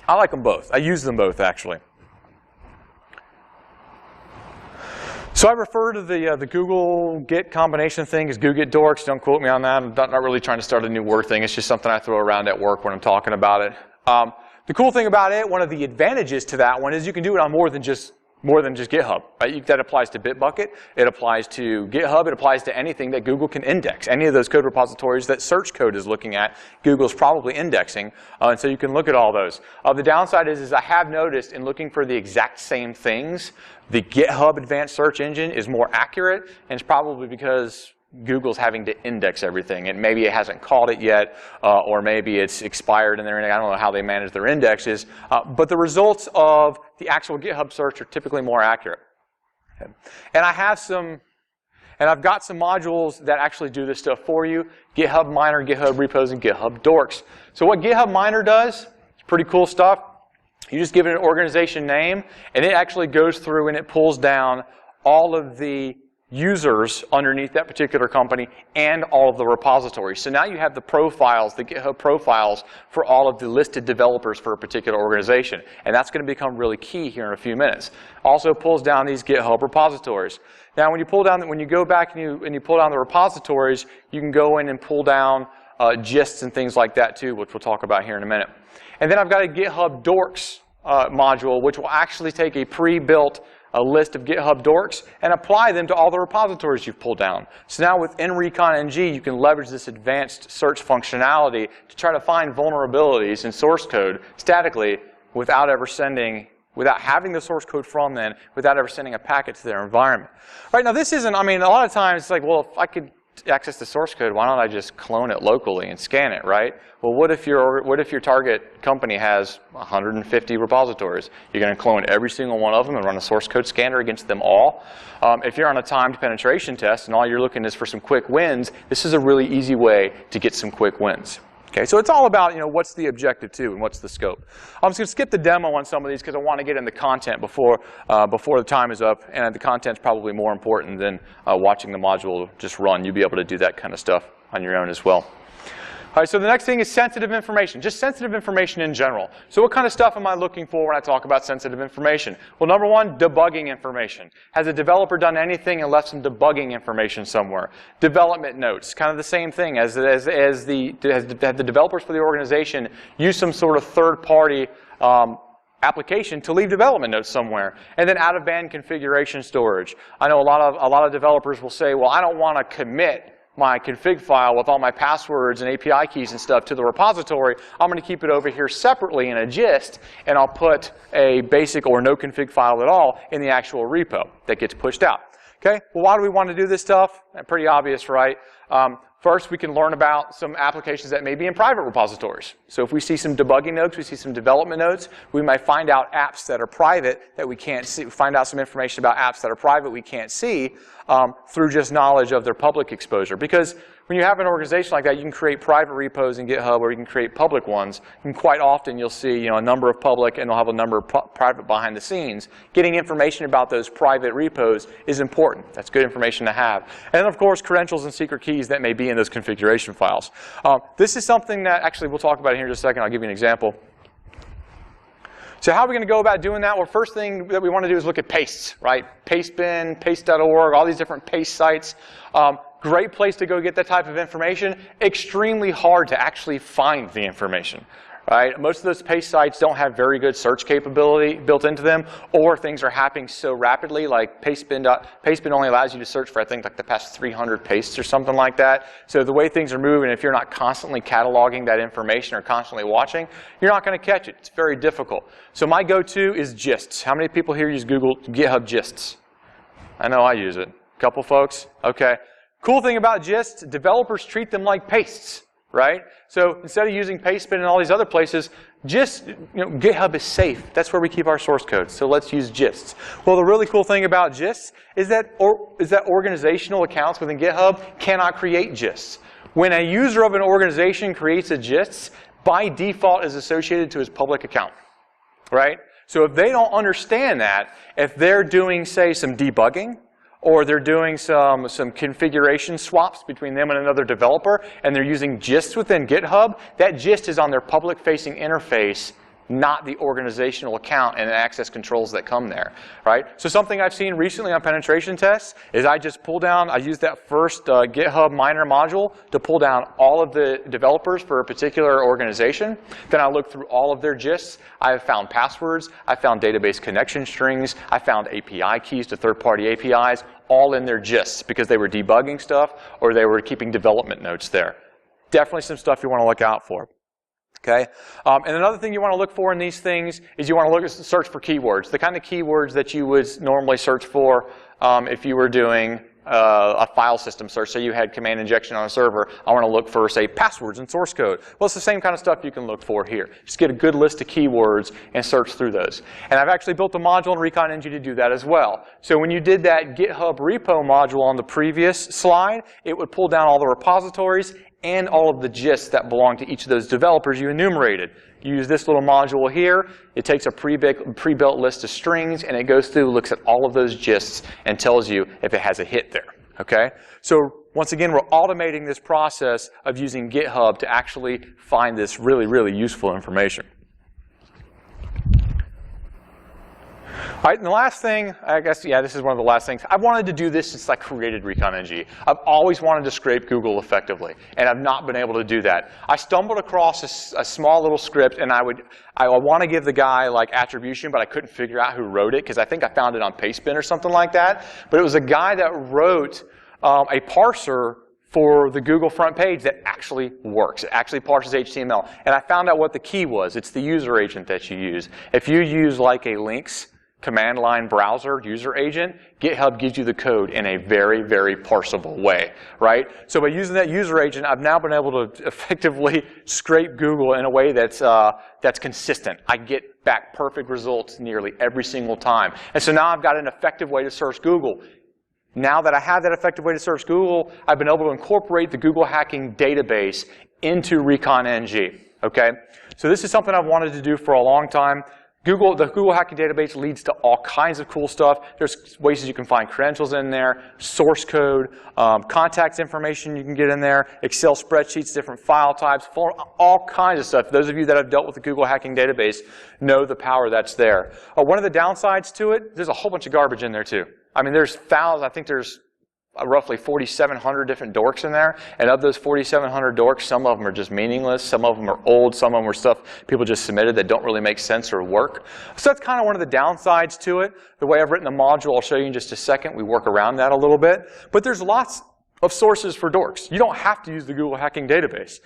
I like them both. I use them both actually. So I refer to the Google Git combination thing as Google Git Dorks. Don't quote me on that. I'm not really trying to start a new word thing. It's just something I throw around at work when I'm talking about it. The cool thing about it, one of the advantages to that one is you can do it on more than just GitHub. Right? That applies to Bitbucket. It applies to GitHub. It applies to anything that Google can index. Any of those code repositories that search code is looking at, Google's probably indexing. And so you can look at all those. The downside is I have noticed in looking for the exact same things, the GitHub advanced search engine is more accurate, and it's probably because Google's having to index everything, and maybe it hasn't caught it yet, or maybe it's expired and I don't know how they manage their indexes, but the results of the actual GitHub search are typically more accurate. Okay. And I've got some modules that actually do this stuff for you: GitHub Miner, GitHub Repos, and GitHub Dorks. So what GitHub Miner does, it's pretty cool stuff. You just give it an organization name, and it actually goes through and it pulls down all of the users underneath that particular company and all of the repositories. So now you have the profiles, the GitHub profiles for all of the listed developers for a particular organization. And that's going to become really key here in a few minutes. Also pulls down these GitHub repositories. Now when you go back and you pull down the repositories, you can go in and pull down gists and things like that too, which we'll talk about here in a minute. And then I've got a GitHub Dorks module, which will actually take a pre-built list of GitHub Dorks and apply them to all the repositories you've pulled down. So now within Recon-ng, you can leverage this advanced search functionality to try to find vulnerabilities in source code statically without having the source code from them, without ever sending a packet to their environment. Right, now this isn't, I mean, a lot of times it's like, well, if I could access the source code, why don't I just clone it locally and scan it, right? Well, what if your target company has 150 repositories? You're going to clone every single one of them and run a source code scanner against them all? If you're on a timed penetration test and all you're looking is for some quick wins, this is a really easy way to get some quick wins. Okay, so it's all about, what's the objective too and what's the scope. I'm just going to skip the demo on some of these because I want to get into content before the time is up, and the content's probably more important than watching the module just run. You'll be able to do that kind of stuff on your own as well. All right, so the next thing is sensitive information, just sensitive information in general. So what kind of stuff am I looking for when I talk about sensitive information? Well, number one, debugging information. Has a developer done anything and left some debugging information somewhere? Development notes, kind of the same thing. Have the developers for the organization use some sort of third-party application to leave development notes somewhere? And then out-of-band configuration storage. I know a lot of developers will say, well, I don't want to commit my config file with all my passwords and API keys and stuff to the repository. I'm going to keep it over here separately in a gist, and I'll put a basic or no config file at all in the actual repo that gets pushed out. Okay, well, why do we want to do this stuff? Pretty obvious, right? First, we can learn about some applications that may be in private repositories. So if we see some debugging notes, we see some development notes, we might find out apps that are private that we can't see, find out some information about apps that are private we can't see through just knowledge of their public exposure. Because when you have an organization like that, you can create private repos in GitHub, or you can create public ones. And quite often you'll see a number of public, and they'll have a number of private behind the scenes. Getting information about those private repos is important. That's good information to have. And then, of course, credentials and secret keys that may be in those configuration files. This is something that actually we'll talk about here in just a second. I'll give you an example. So how are we going to go about doing that? Well, first thing that we want to do is look at pastes, right? Pastebin, paste.org, all these different paste sites. Great place to go get that type of information. Extremely hard to actually find the information, right? Most of those paste sites don't have very good search capability built into them, or things are happening so rapidly, like Pastebin only allows you to search for, I think, like the past 300 pastes or something like that. So the way things are moving, if you're not constantly cataloging that information or constantly watching, you're not going to catch it. It's very difficult. So my go-to is gists. How many people here use GitHub gists? I know I use it. A couple folks? Okay. Cool thing about gists, developers treat them like pastes, right? So instead of using Pastebin and all these other places, GitHub is safe. That's where we keep our source code. So let's use gists. Well, the really cool thing about gists is that organizational accounts within GitHub cannot create gists. When a user of an organization creates a gist, by default is associated to his public account, right? So if they don't understand that, if they're doing, say, some debugging, or they're doing some configuration swaps between them and another developer, and they're using gists within GitHub, that gist is on their public-facing interface, not the organizational account and the access controls that come there, right? So something I've seen recently on penetration tests is I use that first GitHub Miner module to pull down all of the developers for a particular organization. Then I look through all of their gists. I have found passwords. I found database connection strings. I found API keys to third-party APIs, all in their gists because they were debugging stuff or they were keeping development notes there. Definitely some stuff you want to look out for. Okay, and another thing you want to look for in these things is you want to search for keywords, the kind of keywords that you would normally search for if you were doing a file system search. Say you had command injection on a server. I want to look for, say, passwords in source code. Well, it's the same kind of stuff you can look for here. Just get a good list of keywords and search through those. And I've actually built a module in Recon-ng to do that as well. So when you did that GitHub repo module on the previous slide, it would pull down all the repositories and all of the gists that belong to each of those developers you enumerated. You use this little module here. It takes a pre-built list of strings, and it goes through, looks at all of those gists, and tells you if it has a hit there. Okay? So once again, we're automating this process of using GitHub to actually find this really, really useful information. All right, and the last thing, I guess, yeah, this is one of the last things. I've wanted to do this since I created Recon-ng. I've always wanted to scrape Google effectively, and I've not been able to do that. I stumbled across a small little script, and I want to give the guy like attribution, but I couldn't figure out who wrote it, because I think I found it on Pastebin or something like that. But it was a guy that wrote a parser for the Google front page that actually works. It actually parses HTML. And I found out what the key was. It's the user agent that you use. If you use like a links command line browser user agent, GitHub gives you the code in a very, very parsable way, right? So by using that user agent, I've now been able to effectively scrape Google in a way that's consistent. I get back perfect results nearly every single time. And so now I've got an effective way to search Google. Now that I have that effective way to search Google, I've been able to incorporate the Google hacking database into Recon-ng, okay? So this is something I've wanted to do for a long time. The Google hacking database leads to all kinds of cool stuff. There's ways you can find credentials in there, source code, contacts information you can get in there, Excel spreadsheets, different file types, all kinds of stuff. Those of you that have dealt with the Google hacking database know the power that's there. One of the downsides to it, there's a whole bunch of garbage in there too. I mean, there's thousands, I think there's roughly 4,700 different dorks in there, and of those 4,700 dorks, some of them are just meaningless, some of them are old, some of them are stuff people just submitted that don't really make sense or work. So that's kind of one of the downsides to it. The way I've written the module, I'll show you in just a second, we work around that a little bit. But there's lots of sources for dorks. You don't have to use the Google hacking database.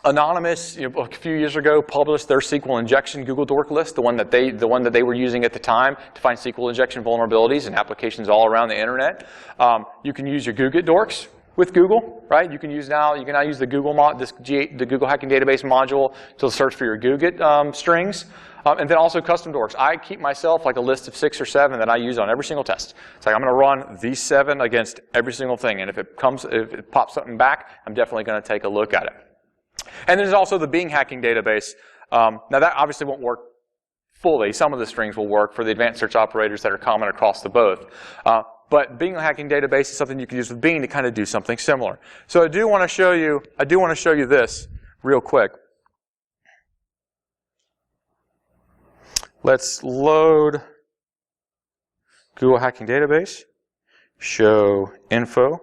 Anonymous, a few years ago, published their SQL injection Google dork list, the one that they were using at the time to find SQL injection vulnerabilities in applications all around the internet. You can use your Google dorks with Google, right? You can now use the the Google hacking database module to search for your Google strings. And then also custom dorks. I keep myself like a list of 6 or 7 that I use on every single test. It's like I'm going to run these 7 against every single thing, and if it pops something back, I'm definitely going to take a look at it. And there's also the Bing hacking database. Now that obviously won't work fully. Some of the strings will work for the advanced search operators that are common across the both. But Bing hacking database is something you can use with Bing to kind of do something similar. So I do want to show you this real quick. Let's load Google hacking database, show info.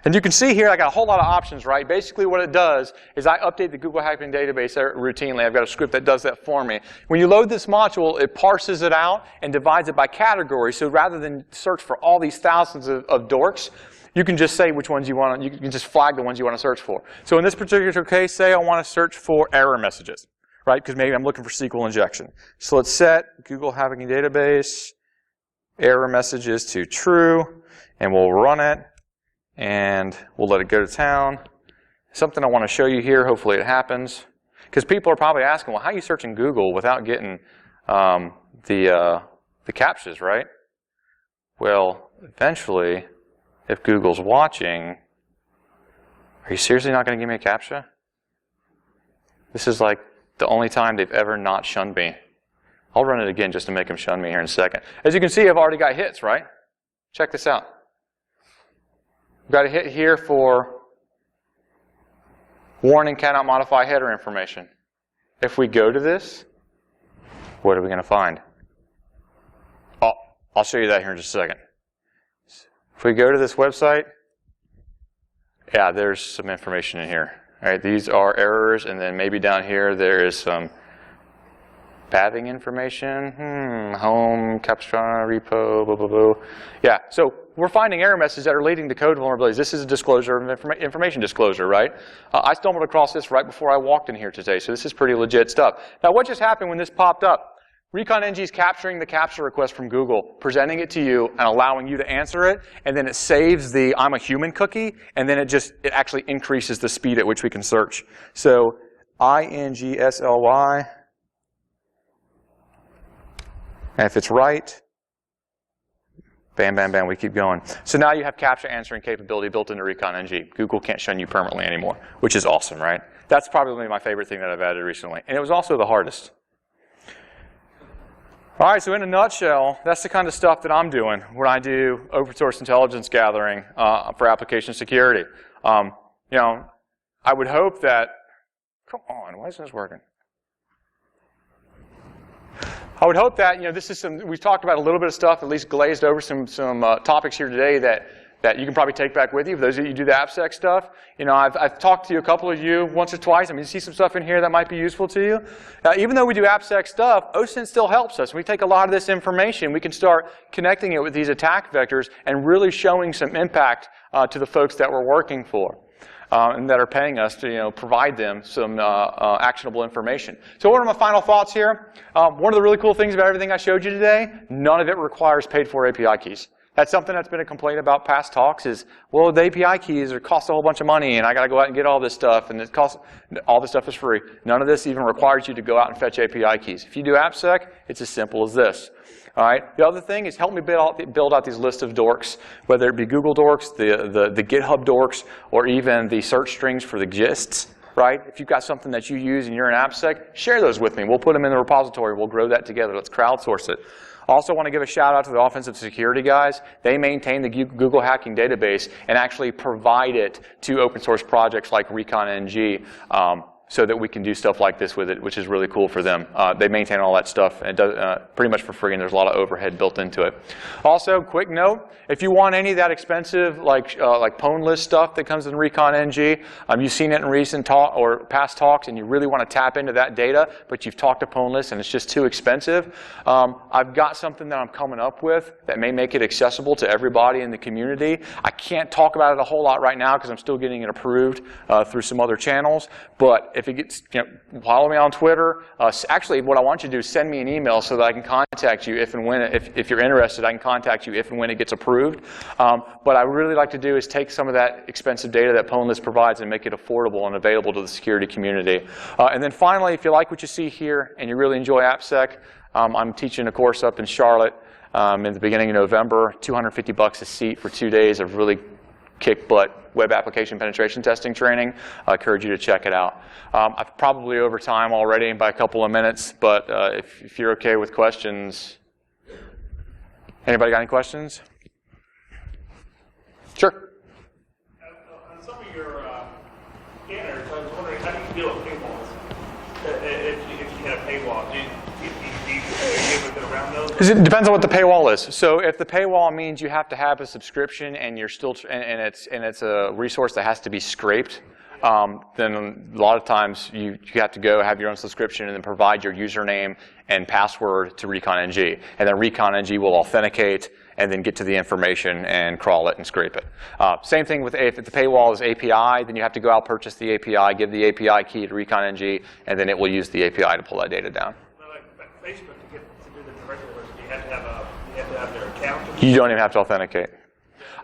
And you can see here I got a whole lot of options, right? Basically what it does is I update the Google hacking database routinely. I've got a script that does that for me. When you load this module, it parses it out and divides it by category. So rather than search for all these thousands of dorks, you can just say which ones you want. You can just flag the ones you want to search for. So in this particular case, say I want to search for error messages, right? Because maybe I'm looking for SQL injection. So let's set Google hacking database error messages to true, and we'll run it. And we'll let it go to town. Something I want to show you here, hopefully it happens. Because people are probably asking, well, how are you searching Google without getting the CAPTCHAs, right? Well, eventually, if Google's watching, are you seriously not going to give me a CAPTCHA? This is like the only time they've ever not shunned me. I'll run it again just to make them shun me here in a second. As you can see, I've already got hits, right? Check this out. We've got a hit here for warning cannot modify header information. If we go to this, what are we going to find? Oh, I'll show you that here in just a second. If we go to this website, yeah, there's some information in here. All right, these are errors, and then maybe down here there is some pathing information, home, Capstrana, repo, blah, blah, blah. Yeah, so we're finding error messages that are leading to code vulnerabilities. This is a disclosure of information disclosure, right? I stumbled across this right before I walked in here today, so this is pretty legit stuff. Now, what just happened when this popped up? Recon-ng is capturing the CAPTCHA request from Google, presenting it to you, and allowing you to answer it, and then it saves the I'm a human cookie, and then it actually increases the speed at which we can search. So INGSLY, and if it's right, bam, bam, bam, we keep going. So now you have CAPTCHA answering capability built into Recon-ng. Google can't shun you permanently anymore, which is awesome, right? That's probably my favorite thing that I've added recently. And it was also the hardest. All right, so in a nutshell, that's the kind of stuff that I'm doing when I do open source intelligence gathering for application security. You know, I would hope that, come on, why isn't this working? I would hope that, you know, this is we've talked about a little bit of stuff, at least glazed over some topics here today that you can probably take back with you. For those of you who do the AppSec stuff, you know, I've talked to a couple of you once or twice. I mean, you see some stuff in here that might be useful to you. Even though we do AppSec stuff, OSINT still helps us. We take a lot of this information, we can start connecting it with these attack vectors and really showing some impact to the folks that we're working for. And that are paying us to, you know, provide them some actionable information. So what are my final thoughts here? One of the really cool things about everything I showed you today, none of it requires paid-for API keys. That's something that's been a complaint about past talks is, well, the API keys cost a whole bunch of money, and I got to go out and get all this stuff, and all this stuff is free. None of this even requires you to go out and fetch API keys. If you do AppSec, it's as simple as this. All right. The other thing is help me build out these lists of dorks, whether it be Google dorks, the GitHub dorks, or even the search strings for the gists. Right? If you've got something that you use and you're in AppSec, share those with me. We'll put them in the repository. We'll grow that together. Let's crowdsource it. Also want to give a shout out to the offensive security guys. They maintain the Google hacking database and actually provide it to open source projects like Recon-ng so that we can do stuff like this with it, which is really cool for them. They maintain all that stuff and it does, pretty much for free, and there's a lot of overhead built into it. Also, quick note, if you want any of that expensive like pwn list stuff that comes in Recon-ng, you've seen it in recent past talks and you really want to tap into that data, but you've talked to pwn list and it's just too expensive, I've got something that I'm coming up with that may make it accessible to everybody in the community. I can't talk about it a whole lot right now because I'm still getting it approved through some other channels, but if it gets, you know, follow me on Twitter. Actually, what I want you to do is send me an email so that I can contact you if and when, if you're interested, I can contact you if and when it gets approved. What I really like to do is take some of that expensive data that pwnlist provides and make it affordable and available to the security community. And then finally, if you like what you see here and you really enjoy AppSec, I'm teaching a course up in Charlotte in the beginning of November, $250 a seat for 2 days of really kick-butt web application penetration testing training. I encourage you to check it out. I've probably over time already by a couple of minutes, but if you're okay with questions. Anybody got any questions? Sure. On some of your scanners, I was wondering, how do you deal with paywalls? If you had a paywall, do you get around those? It depends on what the paywall is. So if the paywall means you have to have a subscription and you're still and it's a resource that has to be scraped, then a lot of times you have to go have your own subscription and then provide your username and password to Recon-ng, and then Recon-ng will authenticate and then get to the information and crawl it and scrape it. Same thing with if the paywall is API, then you have to go out, purchase the API, give the API key to Recon-ng, and then it will use the API to pull that data down. Like Facebook, to do the direct version, you have to have their account. You don't even have to authenticate.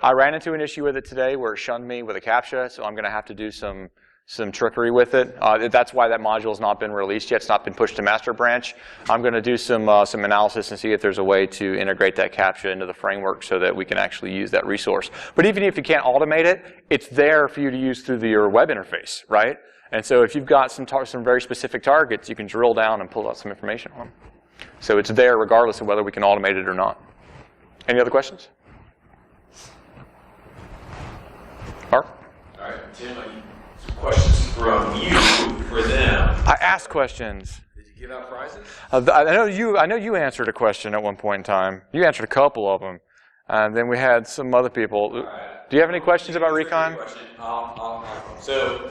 I ran into an issue with it today where it shunned me with a CAPTCHA, so I'm going to have to do some trickery with it. That's why that module has not been released yet. It's not been pushed to master branch. I'm going to do some analysis and see if there's a way to integrate that CAPTCHA into the framework so that we can actually use that resource. But even if you can't automate it, it's there for you to use through your web interface, right? And so if you've got some very specific targets, you can drill down and pull out some information on them. So it's there regardless of whether we can automate it or not. Any other questions? Mark? All right, Tim, some questions from you for them. I asked questions. Did you give out prizes? I know you answered a question at one point in time. You answered a couple of them. And then we had some other people. Right. Do you have any questions about Recon? So,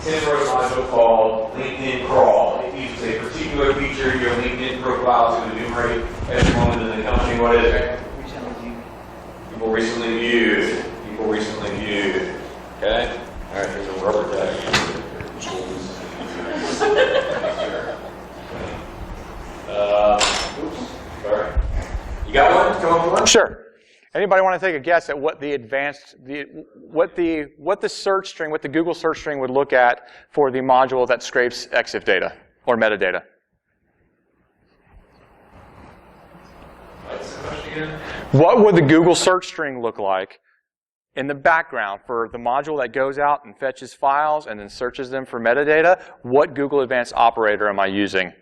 Tim wrote a module called LinkedIn Crawl. It uses a particular feature of your LinkedIn profile to enumerate everyone in the company. What is it? People recently viewed. People recently viewed. Okay? All right, there's a rubber tag. Anybody want to take a guess at what the advanced, what the search string, what the Google search string would look at for the module that scrapes EXIF data or metadata? What would the Google search string look like in the background for the module that goes out and fetches files and then searches them for metadata? What Google Advanced Operator am I using?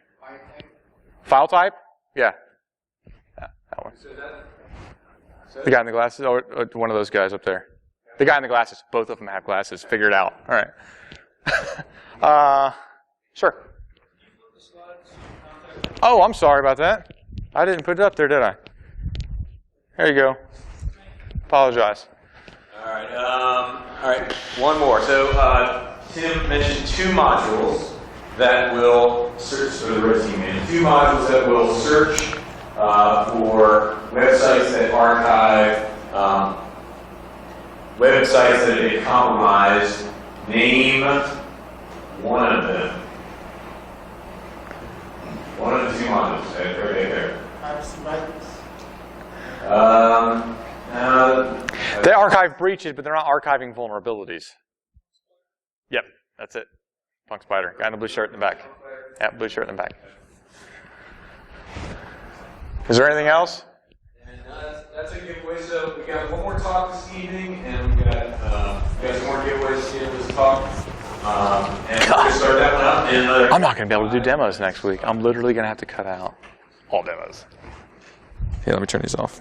File type? Yeah. That one. The guy in the glasses, or one of those guys up there. The guy in the glasses. Both of them have glasses. Figure it out. All right. Sure. Oh, I'm sorry about that. I didn't put it up there, did I? There you go. Apologize. All right. One more. So Tim mentioned two modules that will search for the red team. Two modules that will search for websites that archive websites that have been compromised. Name one of them. One of the two modules. Right there. They archive breaches, but they're not archiving vulnerabilities. Yep, that's it. Punk Spider. Guy in the blue shirt in the back. Yeah, blue shirt in the back. Is there anything else? And that's a giveaway. So we got one more talk this evening, and we got some more giveaways at the end of this talk. And we're going to start that one up. I'm not going to be able to do demos next week. I'm literally going to have to cut out all demos. Here, let me turn these off.